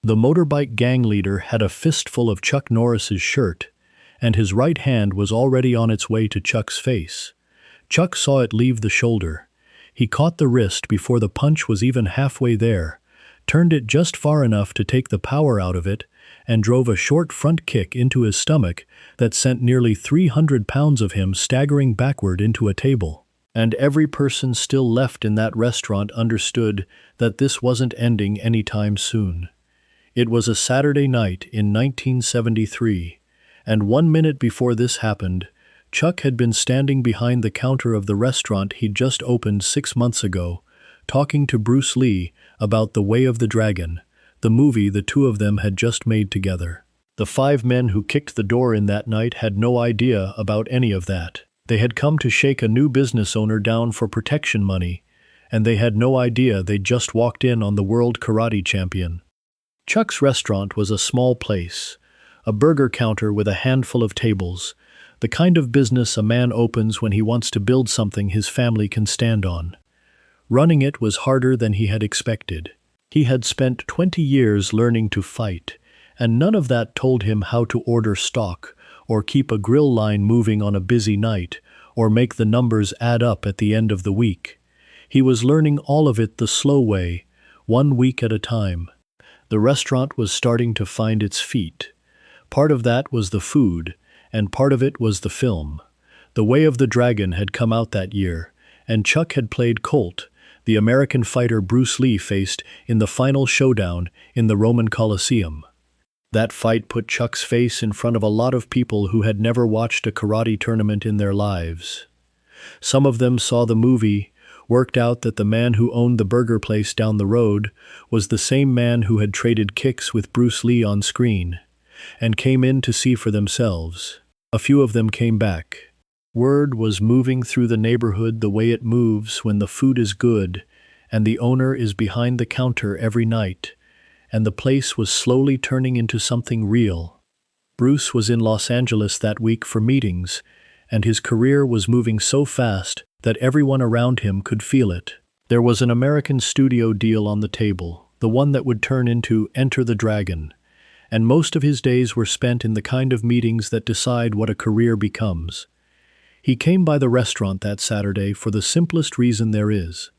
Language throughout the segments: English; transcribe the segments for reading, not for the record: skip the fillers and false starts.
The motorbike gang leader had a fistful of Chuck Norris's shirt, and his right hand was already on its way to Chuck's face. Chuck saw it leave the shoulder. He caught the wrist before the punch was even halfway there, turned it just far enough to take the power out of it, and drove a short front kick into his stomach that sent nearly 300 pounds of him staggering backward into a table. And every person still left in that restaurant understood that this wasn't ending anytime soon. It was a Saturday night in 1973, and 1 minute before this happened, Chuck had been standing behind the counter of the restaurant he'd just opened 6 months ago, talking to Bruce Lee about The Way of the Dragon, the movie the two of them had just made together. The 5 men who kicked the door in that night had no idea about any of that. They had come to shake a new business owner down for protection money, and they had no idea they'd just walked in on the world karate champion. Chuck's restaurant was a small place, a burger counter with a handful of tables, the kind of business a man opens when he wants to build something his family can stand on. Running it was harder than he had expected. He had spent 20 years learning to fight, and none of that told him how to order stock, or keep a grill line moving on a busy night, or make the numbers add up at the end of the week. He was learning all of it the slow way, 1 week at a time. The restaurant was starting to find its feet. Part of that was the food, and part of it was the film. The Way of the Dragon had come out that year, and Chuck had played Colt, the American fighter Bruce Lee faced in the final showdown in the Roman Colosseum. That fight put Chuck's face in front of a lot of people who had never watched a karate tournament in their lives. Some of them saw the movie, worked out that the man who owned the burger place down the road was the same man who had traded kicks with Bruce Lee on screen, and came in to see for themselves. A few of them came back. Word was moving through the neighborhood the way it moves when the food is good, and the owner is behind the counter every night, and the place was slowly turning into something real. Bruce was in Los Angeles that week for meetings, and his career was moving so fast that everyone around him could feel it. There was an American studio deal on the table, the one that would turn into Enter the Dragon, and most of his days were spent in the kind of meetings that decide what a career becomes. He came by the restaurant that Saturday for the simplest reason there is.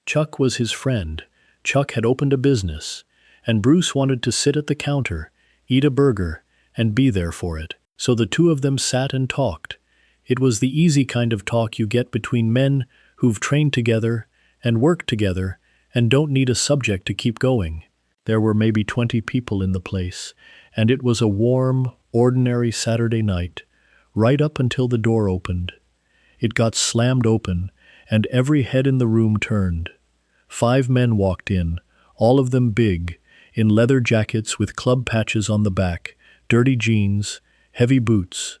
Chuck was his friend. Chuck had opened a business, and Bruce wanted to sit at the counter, eat a burger, and be there for it. So the two of them sat and talked. It was the easy kind of talk you get between men who've trained together and worked together and don't need a subject to keep going. There were maybe 20 people in the place, and it was a warm, ordinary Saturday night, right up until the door opened. It got slammed open, and every head in the room turned. 5 men walked in, all of them big, in leather jackets with club patches on the back, dirty jeans, heavy boots.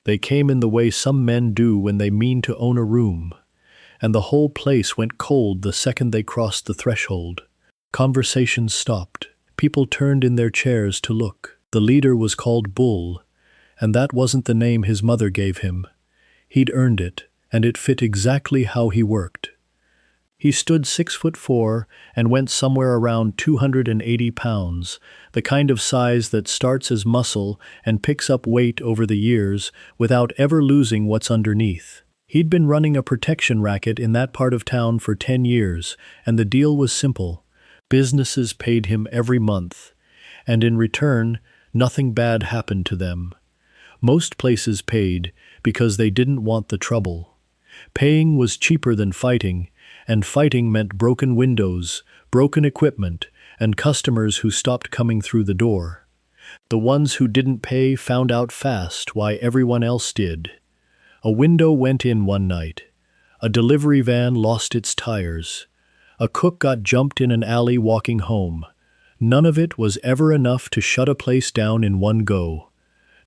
They came in the way some men do when they mean to own a room, and the whole place went cold the second they crossed the threshold. Conversations stopped. People turned in their chairs to look. The leader was called Bull, and that wasn't the name his mother gave him. He'd earned it, and it fit exactly how he worked. He stood 6'4" and went somewhere around 280 pounds, the kind of size that starts as muscle and picks up weight over the years without ever losing what's underneath. He'd been running a protection racket in that part of town for 10 years, and the deal was simple. Businesses paid him every month, and in return, nothing bad happened to them. Most places paid because they didn't want the trouble. Paying was cheaper than fighting, and fighting meant broken windows, broken equipment, and customers who stopped coming through the door. The ones who didn't pay found out fast why everyone else did. A window went in one night. A delivery van lost its tires. A cook got jumped in an alley walking home. None of it was ever enough to shut a place down in one go.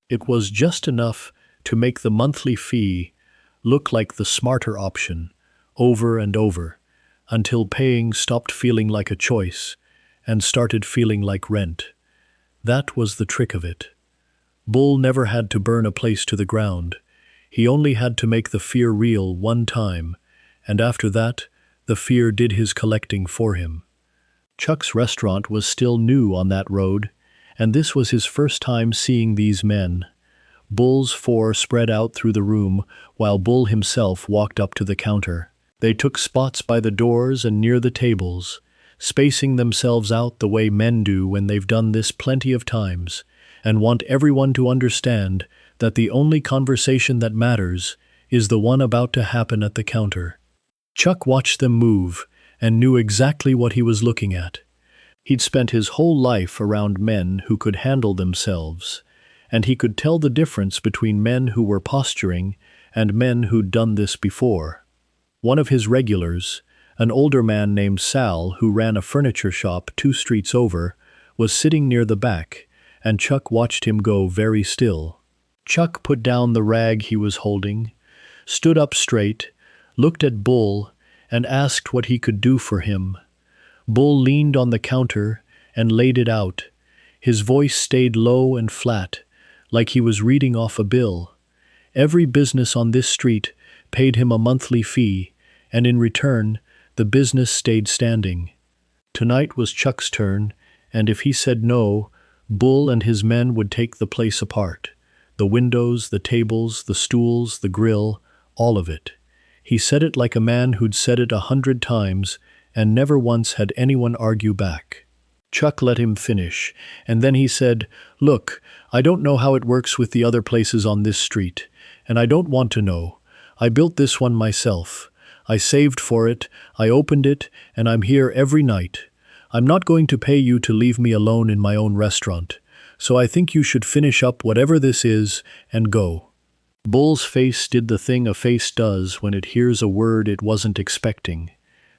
It was just enough to make the monthly fee look like the smarter option, over and over, until paying stopped feeling like a choice and started feeling like rent. That was the trick of it. Bull never had to burn a place to the ground. He only had to make the fear real one time, and after that, the fear did his collecting for him. Chuck's restaurant was still new on that road, and this was his first time seeing these men. Bull's four spread out through the room, while Bull himself walked up to the counter. They took spots by the doors and near the tables, spacing themselves out the way men do when they've done this plenty of times, and want everyone to understand that the only conversation that matters is the one about to happen at the counter. Chuck watched them move and knew exactly what he was looking at. He'd spent his whole life around men who could handle themselves, and he could tell the difference between men who were posturing and men who'd done this before. One of his regulars, an older man named Sal who ran a furniture shop 2 streets over, was sitting near the back, and Chuck watched him go very still. Chuck put down the rag he was holding, stood up straight, looked at Bull, and asked what he could do for him. Bull leaned on the counter and laid it out. His voice stayed low and flat, like he was reading off a bill. Every business on this street paid him a monthly fee, and in return, the business stayed standing. Tonight was Chuck's turn, and if he said no, Bull and his men would take the place apart. The windows, the tables, the stools, the grill, all of it. He said it like a man who'd said it 100 times, and never once had anyone argue back. Chuck let him finish, and then he said, "Look, I don't know how it works with the other places on this street, and I don't want to know. I built this one myself. I saved for it, I opened it, and I'm here every night. I'm not going to pay you to leave me alone in my own restaurant, so I think you should finish up whatever this is and go." Bull's face did the thing a face does when it hears a word it wasn't expecting.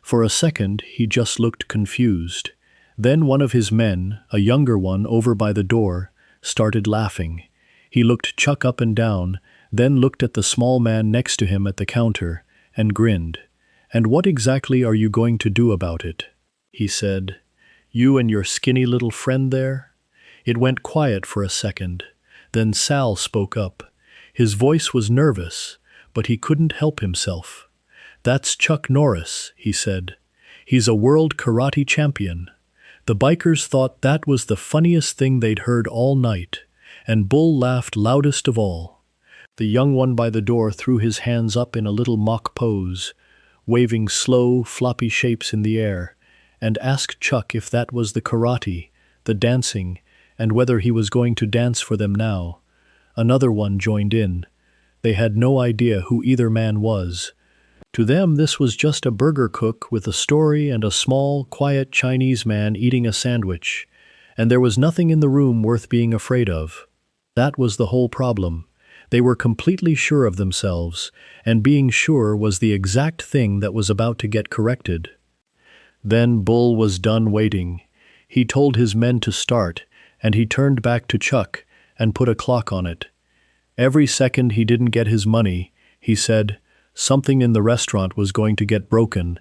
For a second, he just looked confused. Then one of his men, a younger one over by the door, started laughing. He looked Chuck up and down, then looked at the small man next to him at the counter, and grinned. "And what exactly are you going to do about it?" he said. "You and your skinny little friend there?" It went quiet for a second. Then Sal spoke up. His voice was nervous, but he couldn't help himself. "That's Chuck Norris," he said. "He's a world karate champion." The bikers thought that was the funniest thing they'd heard all night, and Bull laughed loudest of all. The young one by the door threw his hands up in a little mock pose, waving slow, floppy shapes in the air, and asked Chuck if that was the karate, the dancing, and whether he was going to dance for them now. Another one joined in. They had no idea who either man was. To them, this was just a burger cook with a story and a small, quiet Chinese man eating a sandwich, and there was nothing in the room worth being afraid of. That was the whole problem. They were completely sure of themselves, and being sure was the exact thing that was about to get corrected. Then Bull was done waiting. He told his men to start, and he turned back to Chuck and put a clock on it. Every second he didn't get his money, he said, something in the restaurant was going to get broken,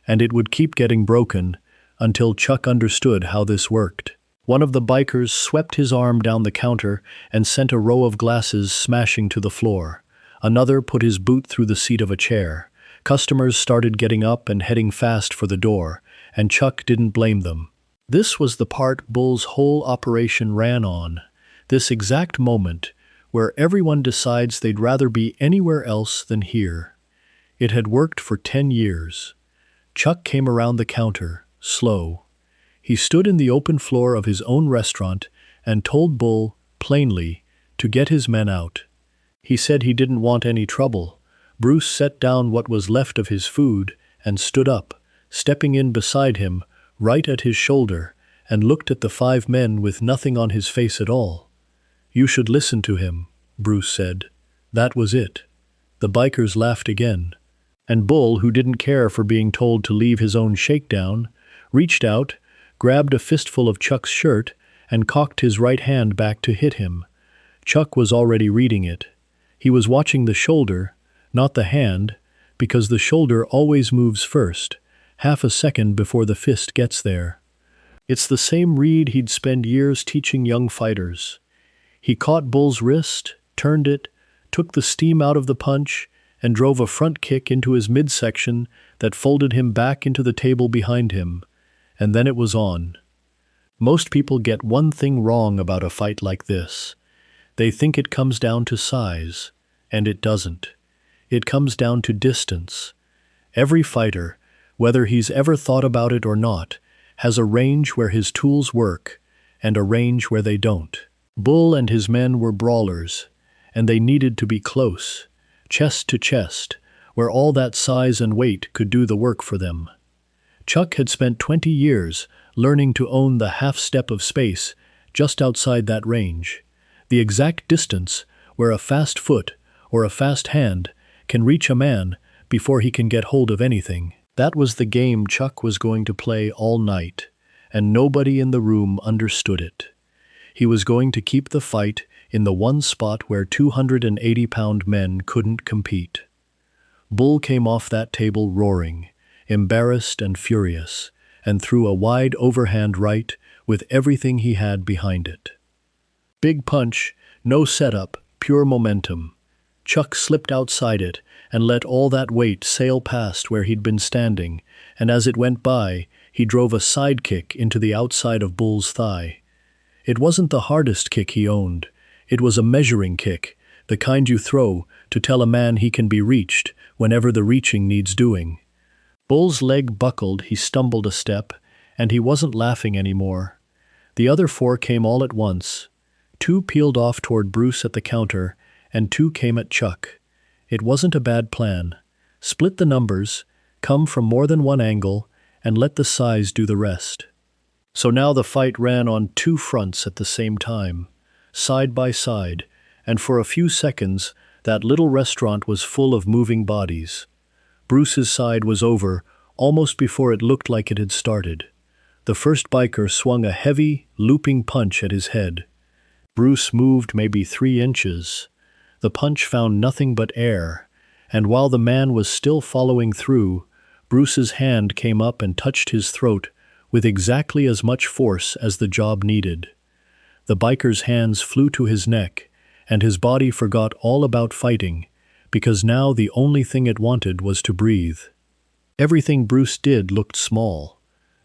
and it would keep getting broken until Chuck understood how this worked. One of the bikers swept his arm down the counter and sent a row of glasses smashing to the floor. Another put his boot through the seat of a chair. Customers started getting up and heading fast for the door, and Chuck didn't blame them. This was the part Bull's whole operation ran on. This exact moment where everyone decides they'd rather be anywhere else than here. It had worked for 10 years. Chuck came around the counter, slow. He stood in the open floor of his own restaurant and told Bull, plainly, to get his men out. He said he didn't want any trouble. Bruce set down what was left of his food and stood up, stepping in beside him, right at his shoulder, and looked at the 5 men with nothing on his face at all. "You should listen to him," Bruce said. That was it. The bikers laughed again. And Bull, who didn't care for being told to leave his own shakedown, reached out, grabbed a fistful of Chuck's shirt, and cocked his right hand back to hit him. Chuck was already reading it. He was watching the shoulder, not the hand, because the shoulder always moves first, half a second before the fist gets there. It's the same read he'd spent years teaching young fighters. He caught Bull's wrist, turned it, took the steam out of the punch, and drove a front kick into his midsection that folded him back into the table behind him. and then it was on. Most people get one thing wrong about a fight like this. They think it comes down to size, and it doesn't. It comes down to distance. Every fighter, whether he's ever thought about it or not, has a range where his tools work and a range where they don't. Bull and his men were brawlers, and they needed to be close, chest to chest, where all that size and weight could do the work for them. Chuck had spent 20 years learning to own the half-step of space just outside that range, the exact distance where a fast foot or a fast hand can reach a man before he can get hold of anything. That was the game Chuck was going to play all night, and nobody in the room understood it. He was going to keep the fight in the one spot where 280-pound men couldn't compete. Bull came off that table roaring, embarrassed and furious, and threw a wide overhand right with everything he had behind it. Big punch, no setup, pure momentum. Chuck slipped outside it and let all that weight sail past where he'd been standing, and as it went by, he drove a side kick into the outside of Bull's thigh. It wasn't the hardest kick he owned. It was a measuring kick, the kind you throw to tell a man he can be reached whenever the reaching needs doing. Bull's leg buckled, he stumbled a step, and he wasn't laughing anymore. The other four came all at once. 2 peeled off toward Bruce at the counter, and 2 came at Chuck. It wasn't a bad plan. Split the numbers, come from more than one angle, and let the size do the rest. So now the fight ran on 2 fronts at the same time, side by side, and for a few seconds that little restaurant was full of moving bodies. Bruce's side was over almost before it looked like it had started. The first biker swung a heavy, looping punch at his head. Bruce moved maybe 3 inches. The punch found nothing but air, and while the man was still following through, Bruce's hand came up and touched his throat with exactly as much force as the job needed. The biker's hands flew to his neck, and his body forgot all about fighting, because now the only thing it wanted was to breathe. Everything Bruce did looked small.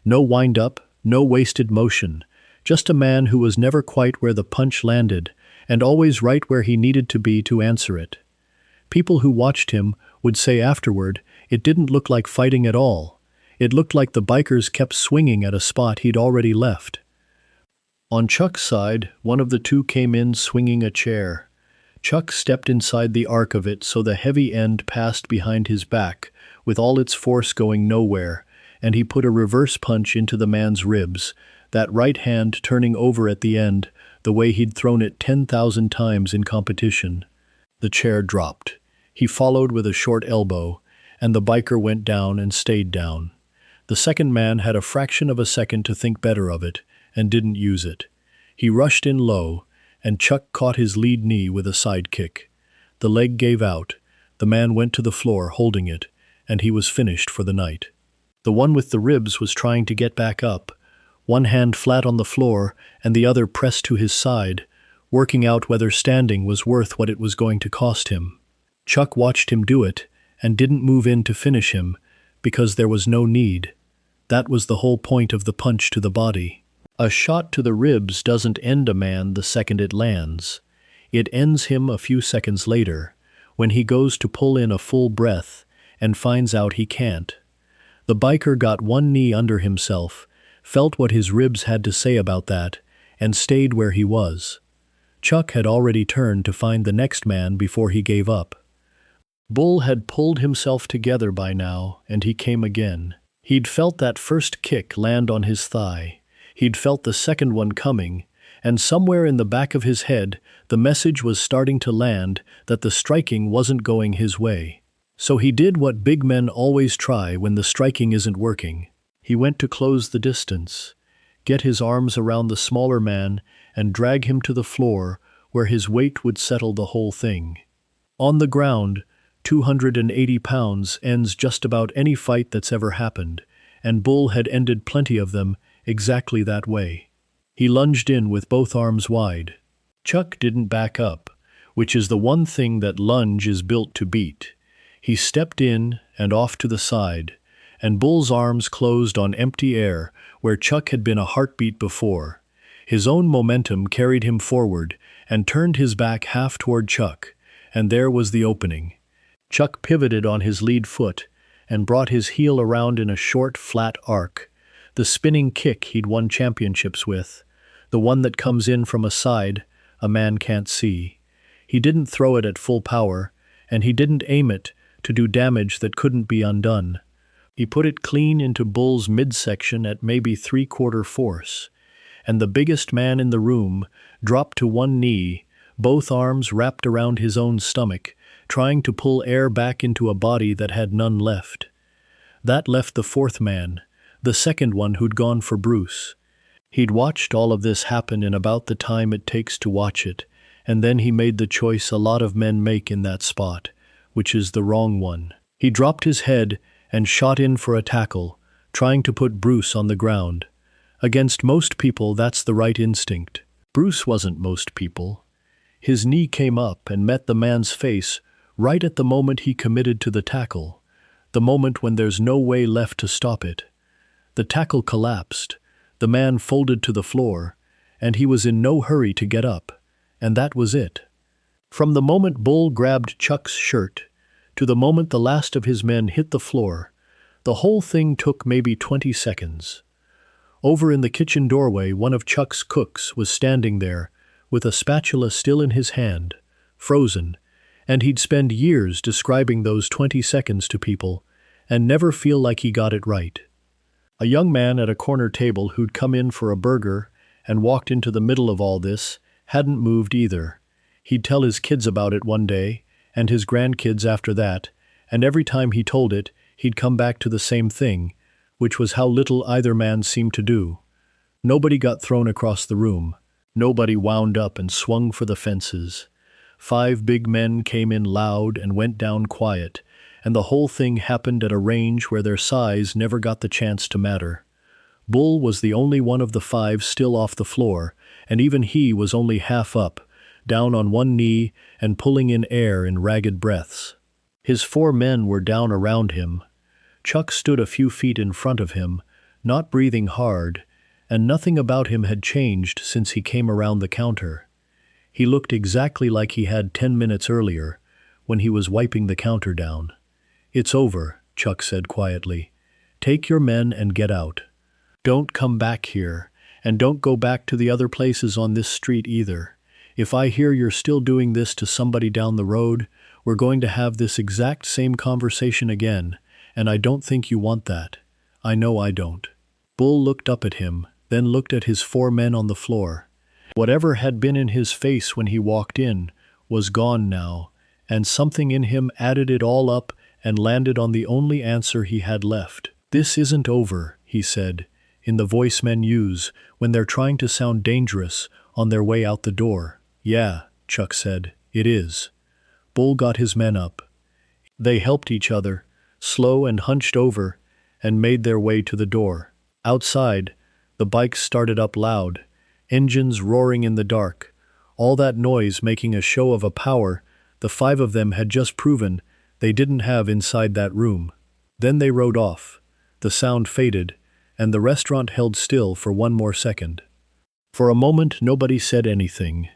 No wind-up, no wasted motion, just a man who was never quite where the punch landed, and always right where he needed to be to answer it. People who watched him would say afterward it didn't look like fighting at all. It looked like the bikers kept swinging at a spot he'd already left. On Chuck's side, one of the 2 came in swinging a chair. Chuck stepped inside the arc of it so the heavy end passed behind his back, with all its force going nowhere, and he put a reverse punch into the man's ribs, that right hand turning over at the end, the way he'd thrown it 10,000 times in competition. The chair dropped. He followed with a short elbow, and the biker went down and stayed down. The second man had a fraction of a second to think better of it, and didn't use it. He rushed in low, and Chuck caught his lead knee with a side kick. The leg gave out. The man went to the floor holding it, and he was finished for the night. The one with the ribs was trying to get back up, one hand flat on the floor and the other pressed to his side, working out whether standing was worth what it was going to cost him. Chuck watched him do it and didn't move in to finish him because there was no need. That was the whole point of the punch to the body. A shot to the ribs doesn't end a man the second it lands. It ends him a few seconds later, when he goes to pull in a full breath and finds out he can't. The biker got one knee under himself, felt what his ribs had to say about that, and stayed where he was. Chuck had already turned to find the next man before he gave up. Bull had pulled himself together by now, and he came again. He'd felt that first kick land on his thigh. He'd felt the second one coming, and somewhere in the back of his head, the message was starting to land that the striking wasn't going his way. So he did what big men always try when the striking isn't working. He went to close the distance, get his arms around the smaller man, and drag him to the floor where his weight would settle the whole thing. On the ground, 280 pounds ends just about any fight that's ever happened, and Bull had ended plenty of them exactly that way. He lunged in with both arms wide. Chuck didn't back up, which is the one thing that lunge is built to beat. He stepped in and off to the side, and Bull's arms closed on empty air where Chuck had been a heartbeat before. His own momentum carried him forward and turned his back half toward Chuck, and there was the opening. Chuck pivoted on his lead foot and brought his heel around in a short, flat arc, the spinning kick he'd won championships with, the one that comes in from a side a man can't see. He didn't throw it at full power, and he didn't aim it to do damage that couldn't be undone. He put it clean into Bull's midsection at maybe three-quarter force, and the biggest man in the room dropped to one knee, both arms wrapped around his own stomach, trying to pull air back into a body that had none left. That left the fourth man, the second one who'd gone for Bruce. He'd watched all of this happen in about the time it takes to watch it, and then he made the choice a lot of men make in that spot, which is the wrong one. He dropped his head and shot in for a tackle, trying to put Bruce on the ground. Against most people, that's the right instinct. Bruce wasn't most people. His knee came up and met the man's face right at the moment he committed to the tackle, the moment when there's no way left to stop it. The tackle collapsed, the man folded to the floor, and he was in no hurry to get up, and that was it. From the moment Bull grabbed Chuck's shirt to the moment the last of his men hit the floor, the whole thing took maybe 20 seconds. Over in the kitchen doorway, one of Chuck's cooks was standing there with a spatula still in his hand, frozen, and he'd spend years describing those 20 seconds to people and never feel like he got it right. A young man at a corner table who'd come in for a burger and walked into the middle of all this hadn't moved either. He'd tell his kids about it one day, and his grandkids after that, and every time he told it, he'd come back to the same thing, which was how little either man seemed to do. Nobody got thrown across the room. Nobody wound up and swung for the fences. 5 big men came in loud and went down quiet, and the whole thing happened at a range where their size never got the chance to matter. Bull was the only one of the 5 still off the floor, and even he was only half up, down on one knee and pulling in air in ragged breaths. His 4 men were down around him. Chuck stood a few feet in front of him, not breathing hard, and nothing about him had changed since he came around the counter. He looked exactly like he had 10 minutes earlier, when he was wiping the counter down. "It's over," Chuck said quietly. "Take your men and get out. Don't come back here, and don't go back to the other places on this street either. If I hear you're still doing this to somebody down the road, we're going to have this exact same conversation again, and I don't think you want that. I know I don't." Bull looked up at him, then looked at his 4 men on the floor. Whatever had been in his face when he walked in was gone now, and something in him added it all up and landed on the only answer he had left. "This isn't over," he said, in the voice men use when they're trying to sound dangerous on their way out the door. "Yeah," Chuck said, "it is." Bull got his men up. They helped each other, slow and hunched over, and made their way to the door. Outside, the bikes started up loud, engines roaring in the dark, all that noise making a show of a power the 5 of them had just proven they didn't have inside that room. Then they rode off. The sound faded, and the restaurant held still for one more second. For a moment, nobody said anything.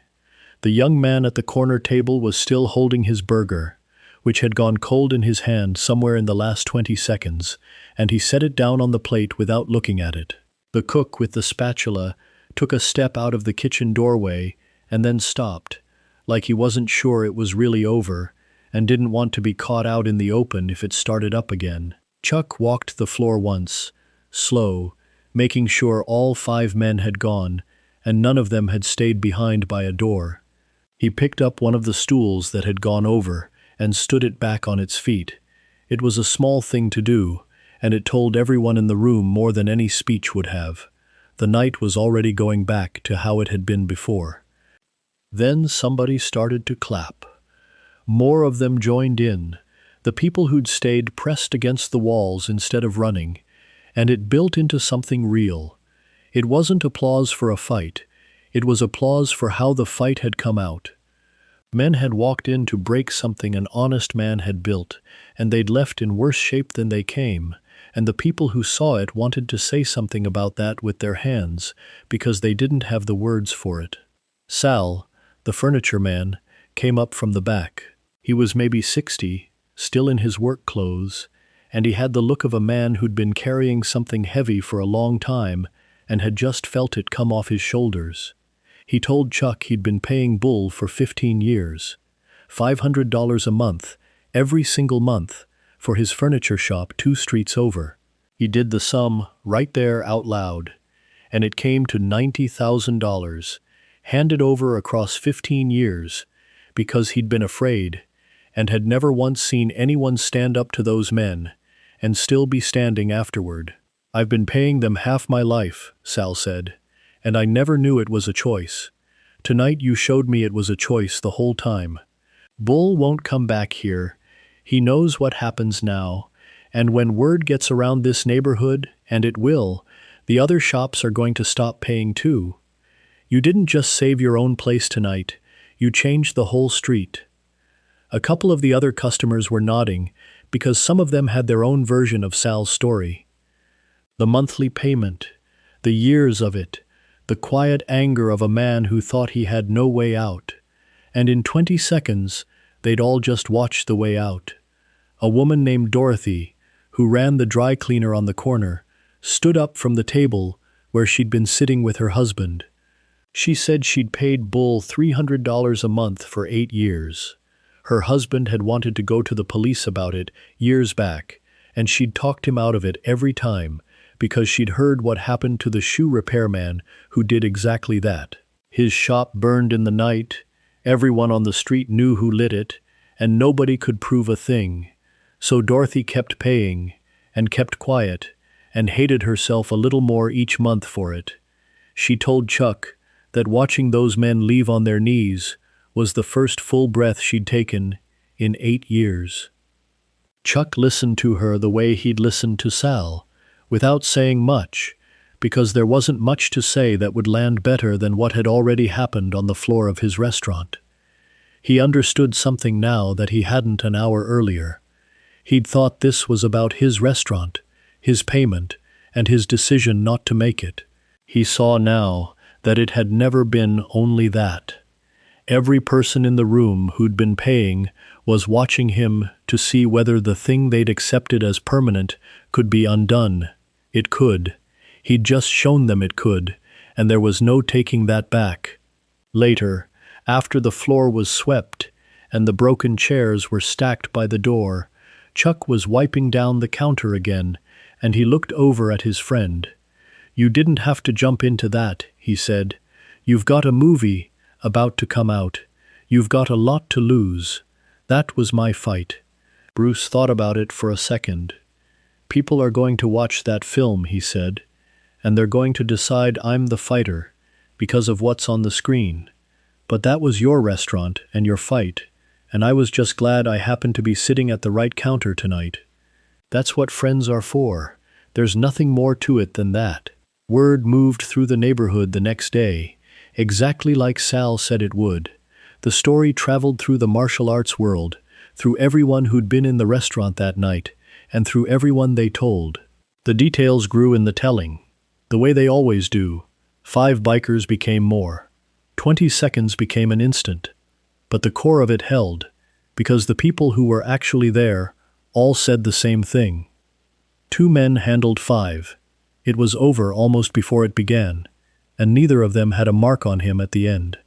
The young man at the corner table was still holding his burger, which had gone cold in his hand somewhere in the last 20 seconds, and he set it down on the plate without looking at it. The cook with the spatula took a step out of the kitchen doorway and then stopped, like he wasn't sure it was really over and didn't want to be caught out in the open if it started up again. Chuck walked the floor once, slow, making sure all 5 men had gone and none of them had stayed behind by a door. He picked up one of the stools that had gone over and stood it back on its feet. It was a small thing to do, and it told everyone in the room more than any speech would have. The night was already going back to how it had been before. Then somebody started to clap. More of them joined in, the people who'd stayed pressed against the walls instead of running, and it built into something real. It wasn't applause for a fight, it was applause for how the fight had come out. Men had walked in to break something an honest man had built, and they'd left in worse shape than they came, and the people who saw it wanted to say something about that with their hands because they didn't have the words for it. Sal, the furniture man, came up from the back. He was maybe 60, still in his work clothes, and he had the look of a man who'd been carrying something heavy for a long time and had just felt it come off his shoulders. He told Chuck he'd been paying Bull for 15 years, $500 a month, every single month, for his furniture shop 2 streets over. He did the sum right there out loud, and it came to $90,000, handed over across 15 years, because he'd been afraid and had never once seen anyone stand up to those men and still be standing afterward. "I've been paying them half my life," Sal said, "and I never knew it was a choice. Tonight you showed me it was a choice the whole time. Bull won't come back here. He knows what happens now, and when word gets around this neighborhood, and it will, the other shops are going to stop paying too. You didn't just save your own place tonight, you changed the whole street." A couple of the other customers were nodding because some of them had their own version of Sal's story. The monthly payment, the years of it, the quiet anger of a man who thought he had no way out. And in 20 seconds, they'd all just watched the way out. A woman named Dorothy, who ran the dry cleaner on the corner, stood up from the table where she'd been sitting with her husband. She said she'd paid Bull $300 a month for 8 years. Her husband had wanted to go to the police about it years back, and she'd talked him out of it every time because she'd heard what happened to the shoe repairman who did exactly that. His shop burned in the night, everyone on the street knew who lit it, and nobody could prove a thing. So Dorothy kept paying, and kept quiet, and hated herself a little more each month for it. She told Chuck that watching those men leave on their knees was the first full breath she'd taken in 8 years. Chuck listened to her the way he'd listened to Sal, without saying much, because there wasn't much to say that would land better than what had already happened on the floor of his restaurant. He understood something now that he hadn't an hour earlier. He'd thought this was about his restaurant, his payment, and his decision not to make it. He saw now that it had never been only that. Every person in the room who'd been paying was watching him to see whether the thing they'd accepted as permanent could be undone. It could. He'd just shown them it could, and there was no taking that back. Later, after the floor was swept and the broken chairs were stacked by the door, Chuck was wiping down the counter again, and he looked over at his friend. "You didn't have to jump into that," he said. "You've got a movie about to come out. You've got a lot to lose. That was my fight." Bruce thought about it for a second. "People are going to watch that film," he said, "and they're going to decide I'm the fighter because of what's on the screen. But that was your restaurant and your fight, and I was just glad I happened to be sitting at the right counter tonight. That's what friends are for. There's nothing more to it than that." Word moved through the neighborhood the next day, exactly like Sal said it would. The story traveled through the martial arts world, through everyone who'd been in the restaurant that night, and through everyone they told. The details grew in the telling, the way they always do. 5 bikers became more. 20 seconds became an instant. But the core of it held, because the people who were actually there all said the same thing. 2 men handled 5. It was over almost before it began, and neither of them had a mark on him at the end.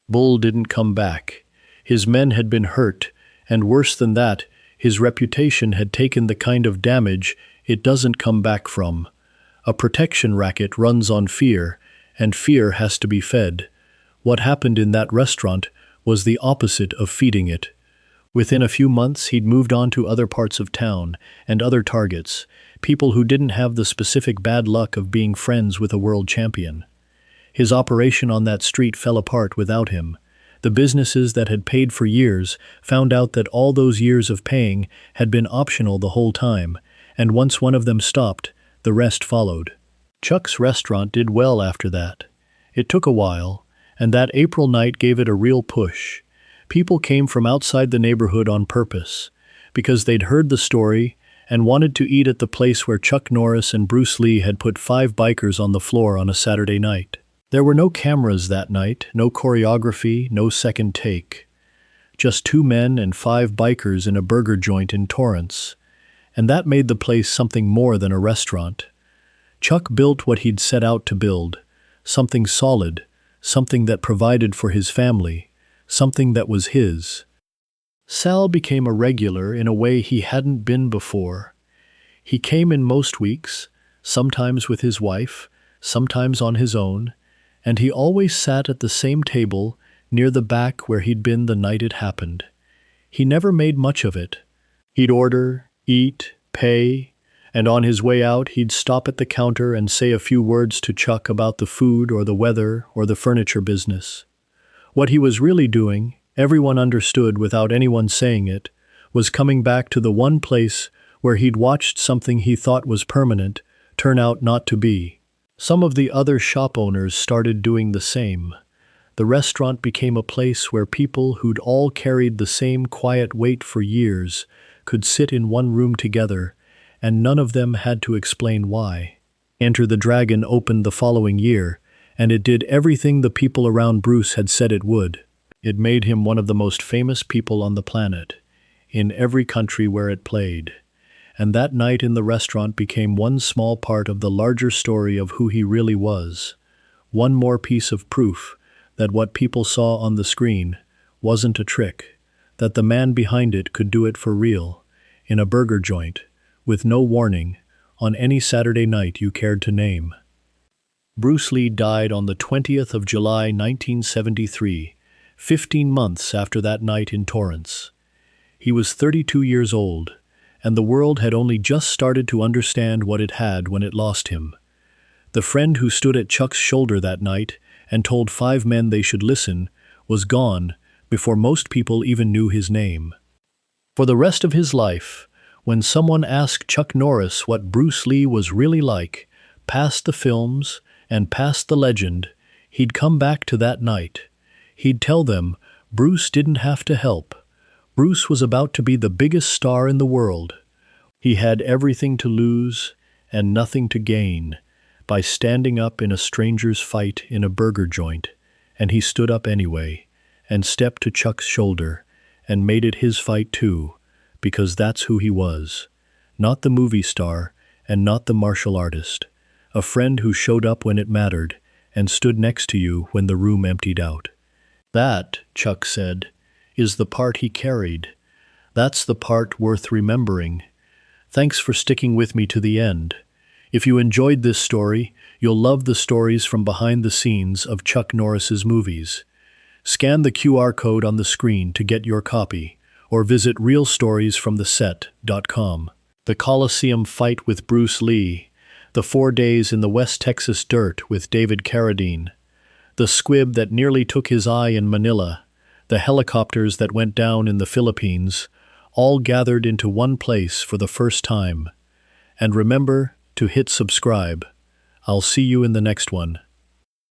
Bull didn't come back. His men had been hurt, and worse than that, his reputation had taken the kind of damage it doesn't come back from. A protection racket runs on fear, and fear has to be fed. What happened in that restaurant was the opposite of feeding it. Within a few months, he'd moved on to other parts of town and other targets, people who didn't have the specific bad luck of being friends with a world champion. His operation on that street fell apart without him. The businesses that had paid for years found out that all those years of paying had been optional the whole time, and once one of them stopped, the rest followed. Chuck's restaurant did well after that. It took a while, and that April night gave it a real push. People came from outside the neighborhood on purpose, because they'd heard the story and wanted to eat at the place where Chuck Norris and Bruce Lee had put 5 bikers on the floor on a Saturday night. There were no cameras that night, no choreography, no second take. Just 2 men and 5 bikers in a burger joint in Torrance. And that made the place something more than a restaurant. Chuck built what he'd set out to build, something solid, something that provided for his family, something that was his. Sal became a regular in a way he hadn't been before. He came in most weeks, sometimes with his wife, sometimes on his own, and he always sat at the same table near the back where he'd been the night it happened. He never made much of it. He'd order, eat, pay, and on his way out he'd stop at the counter and say a few words to Chuck about the food or the weather or the furniture business. What he was really doing, everyone understood without anyone saying it, was coming back to the one place where he'd watched something he thought was permanent turn out not to be. Some of the other shop owners started doing the same. The restaurant became a place where people who'd all carried the same quiet weight for years could sit in one room together, and none of them had to explain why. Enter the Dragon opened the following year, and it did everything the people around Bruce had said it would. It made him one of the most famous people on the planet, in every country where it played. And that night in the restaurant became one small part of the larger story of who he really was. One more piece of proof that what people saw on the screen wasn't a trick, that the man behind it could do it for real, in a burger joint, with no warning, on any Saturday night you cared to name. Bruce Lee died on the 20th of July 1973, 15 months after that night in Torrance. He was 32 years old, and the world had only just started to understand what it had when it lost him. The friend who stood at Chuck's shoulder that night and told 5 men they should listen was gone before most people even knew his name. For the rest of his life, when someone asked Chuck Norris what Bruce Lee was really like, past the films and past the legend, he'd come back to that night. He'd tell them Bruce didn't have to help. Bruce was about to be the biggest star in the world. He had everything to lose and nothing to gain by standing up in a stranger's fight in a burger joint, and he stood up anyway and stepped to Chuck's shoulder and made it his fight too, because that's who he was. Not the movie star and not the martial artist. A friend who showed up when it mattered and stood next to you when the room emptied out. That, Chuck said, is the part he carried. That's the part worth remembering. Thanks for sticking with me to the end. If you enjoyed this story, you'll love the stories from behind the scenes of Chuck Norris's movies. Scan the QR code on the screen to get your copy, or visit realstoriesfromtheset.com. The Coliseum fight with Bruce Lee, the 4 days in the West Texas dirt with David Carradine, the squib that nearly took his eye in Manila, the helicopters that went down in the Philippines, all gathered into one place for the first time. And remember to hit subscribe. I'll see you in the next one.